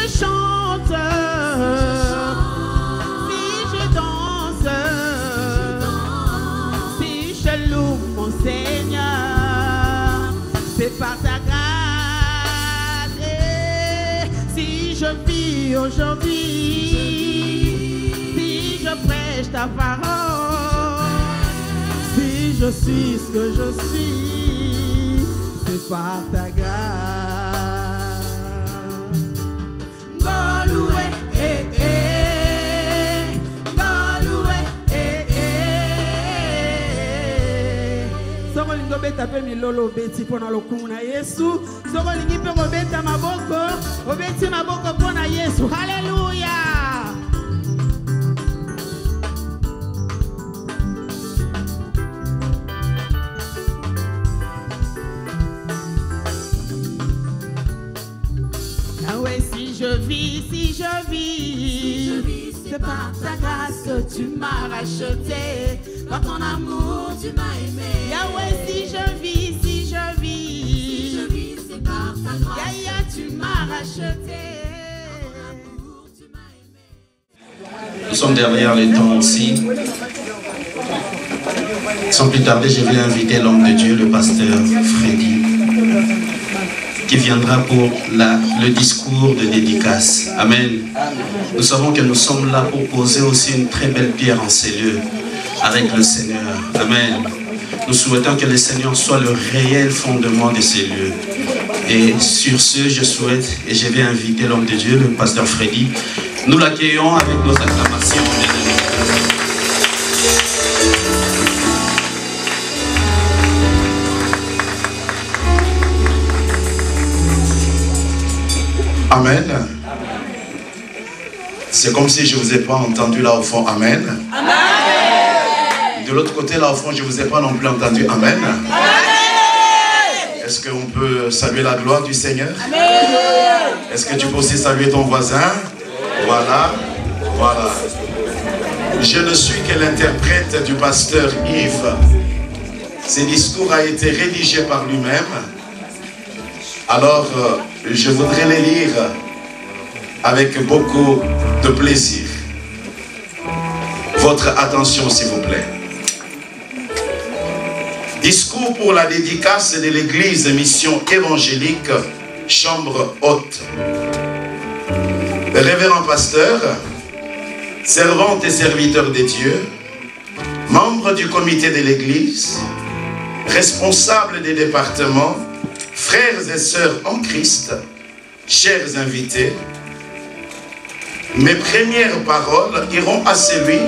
chante, si je danse, si je loue mon Seigneur, c'est par ta grâce. Et si je vis aujourd'hui, si je prêche ta parole, si je suis ce que je suis, c'est par ta grâce. Baloué, baloué, Soko lingo beta pe milolo beti pona lokuna Yesu. Soko lingi pe beta maboko, obeti maboko pona Yesu. Hallelujah. Si je vis, c'est par ta grâce que tu m'as racheté, par ton amour tu m'as aimé. Yahweh, si je vis, c'est par ta grâce. Yahya, tu m'as racheté. Nous sommes derrière les temps aussi. Sans plus tarder, je vais inviter l'homme de Dieu, le pasteur Freddy, qui viendra pour le discours de dédicace. Amen. Nous savons que nous sommes là pour poser aussi une très belle pierre en ces lieux avec le Seigneur. Amen. Nous souhaitons que le Seigneur soit le réel fondement de ces lieux. Et sur ce, je souhaite, et je vais inviter l'homme de Dieu, le pasteur Freddy. Nous l'accueillons avec nos acclamations. Amen. C'est comme si je ne vous ai pas entendu là au fond. Amen. Amen. De l'autre côté là au fond, je ne vous ai pas non plus entendu. Amen. Amen. Est-ce qu'on peut saluer la gloire du Seigneur? Amen. Est-ce que tu peux aussi saluer ton voisin? Voilà. Voilà. Je ne suis que l'interprète du pasteur Yves. Ce discours a été rédigé par lui-même. Alors, je voudrais les lire avec beaucoup de plaisir. Votre attention, s'il vous plaît. Discours pour la dédicace de l'église Mission Évangélique, Chambre Haute. Révérend pasteur, servante et serviteur de Dieu, membre du comité de l'église, responsable des départements, frères et sœurs en Christ, chers invités, mes premières paroles iront à celui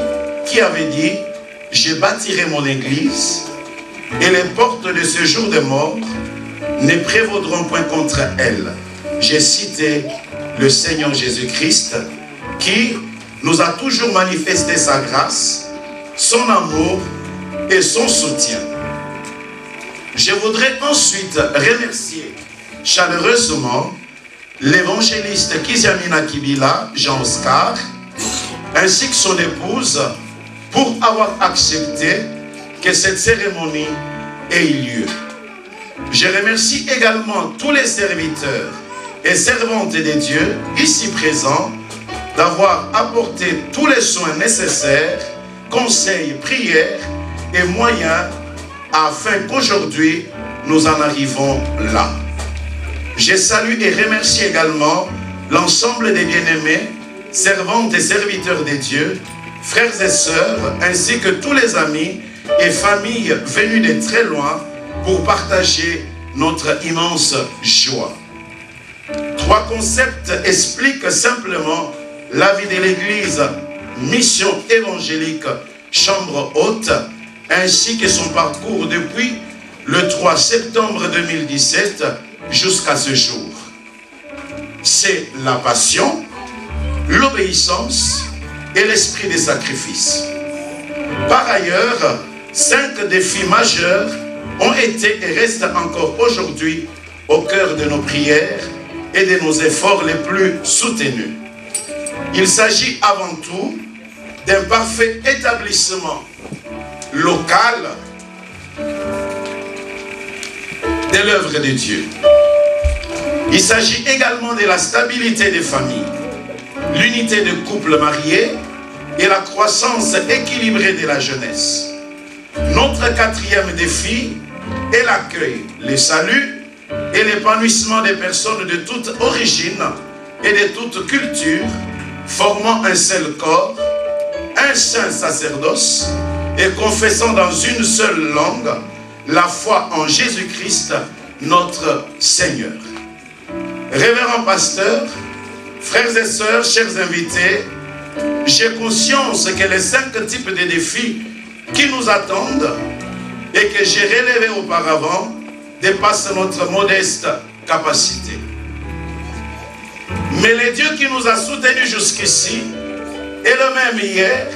qui avait dit « Je bâtirai mon église et les portes de ce jour de mort ne prévaudront point contre elle. » J'ai cité le Seigneur Jésus-Christ qui nous a toujours manifesté sa grâce, son amour et son soutien. Je voudrais ensuite remercier chaleureusement l'évangéliste Kiziamina Kibila, Jean-Oscar, ainsi que son épouse, pour avoir accepté que cette cérémonie ait eu lieu. Je remercie également tous les serviteurs et servantes de Dieu ici présents d'avoir apporté tous les soins nécessaires, conseils, prières et moyens afin qu'aujourd'hui nous en arrivons là. Je salue et remercie également l'ensemble des bien-aimés, servantes et serviteurs de Dieu, frères et sœurs, ainsi que tous les amis et familles venus de très loin pour partager notre immense joie. Trois concepts expliquent simplement la vie de l'Église Mission Évangélique Chambre Haute, ainsi que son parcours depuis le 3 septembre 2017 jusqu'à ce jour. C'est la passion, l'obéissance et l'esprit des sacrifices. Par ailleurs, 5 défis majeurs ont été et restent encore aujourd'hui au cœur de nos prières et de nos efforts les plus soutenus. Il s'agit avant tout d'un parfait établissement local de l'œuvre de Dieu. Il s'agit également de la stabilité des familles, l'unité des couples mariés et la croissance équilibrée de la jeunesse. Notre quatrième défi est l'accueil, le salut et l'épanouissement des personnes de toute origine et de toute culture, formant un seul corps, un saint sacerdoce et confessant dans une seule langue la foi en Jésus-Christ, notre Seigneur. Révérend pasteur, frères et sœurs, chers invités, j'ai conscience que les 5 types de défis qui nous attendent et que j'ai relevés auparavant dépassent notre modeste capacité. Mais le Dieu qui nous a soutenus jusqu'ici est le même hier,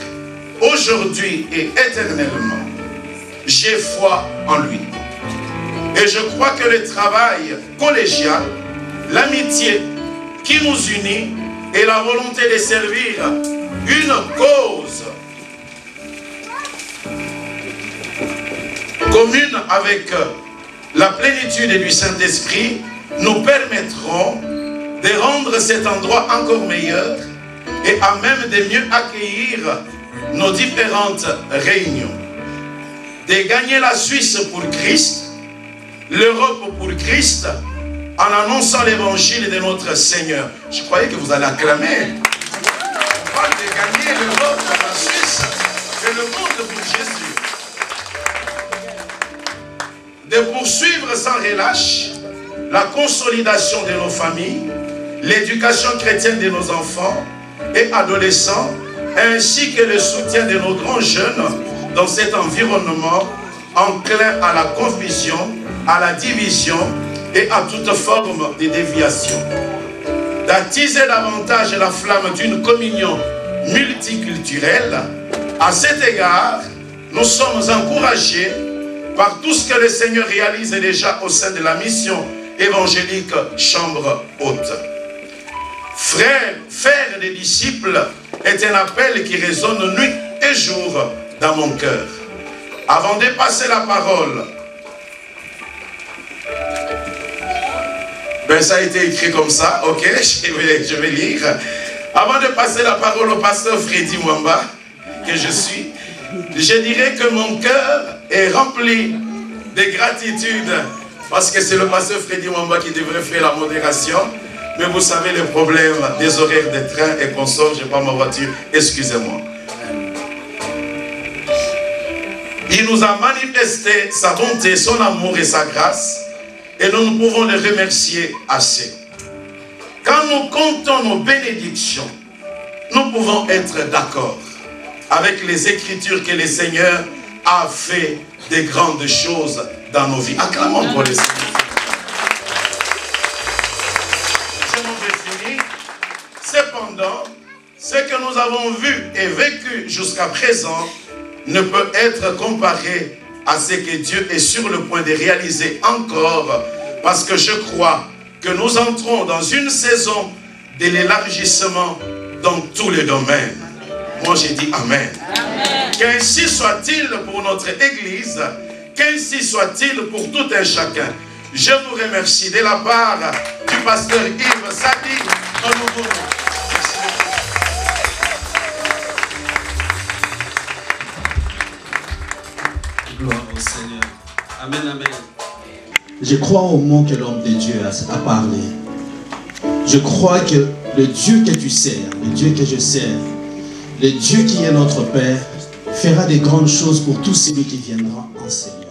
aujourd'hui et éternellement. J'ai foi en lui. Et je crois que le travail collégial, l'amitié qui nous unit et la volonté de servir une cause commune avec la plénitude du Saint-Esprit nous permettront de rendre cet endroit encore meilleur et à même de mieux accueillir nos différentes réunions. De gagner la Suisse pour Christ, l'Europe pour Christ, en annonçant l'évangile de notre Seigneur. Je croyais que vous allez acclamer. On parle de gagner l'Europe, la Suisse et le monde pour Jésus. De poursuivre sans relâche la consolidation de nos familles, l'éducation chrétienne de nos enfants et adolescents, ainsi que le soutien de nos grands jeunes dans cet environnement enclin à la confusion, à la division et à toute forme de déviation. D'attiser davantage la flamme d'une communion multiculturelle. À cet égard, nous sommes encouragés par tout ce que le Seigneur réalise déjà au sein de la mission évangélique Chambre Haute. Frères, faire des disciples est un appel qui résonne nuit et jour dans mon cœur. Avant de passer la parole, ça a été écrit comme ça, ok, je vais lire. Avant de passer la parole au pasteur Freddy Mwamba, que je suis, je dirais que mon cœur est rempli de gratitude, parce que c'est le pasteur Freddy Mwamba qui devrait faire la modération, mais vous savez le problème des horaires de train et consorts, je n'ai pas ma voiture, excusez-moi. Il nous a manifesté sa bonté, son amour et sa grâce, et nous ne pouvons les remercier assez. Quand nous comptons nos bénédictions, nous pouvons être d'accord avec les Écritures que le Seigneur a fait de grandes choses dans nos vies. Acclamons pour le Seigneur. Je m'en vais finir. Cependant, ce que nous avons vu et vécu jusqu'à présent ne peut être comparé à ce que Dieu est sur le point de réaliser encore, parce que je crois que nous entrons dans une saison de l'élargissement dans tous les domaines. Moi j'ai dit Amen. Qu'ainsi soit-il pour notre Église, qu'ainsi soit-il pour tout un chacun. Je vous remercie de la part du pasteur Yves Sadi. Gloire au Seigneur. Amen, amen. Je crois au mot que l'homme de Dieu a parlé. Je crois que le Dieu que tu sers, le Dieu que je sers, le Dieu qui est notre Père, fera des grandes choses pour tous ceux qui viendront enseigner.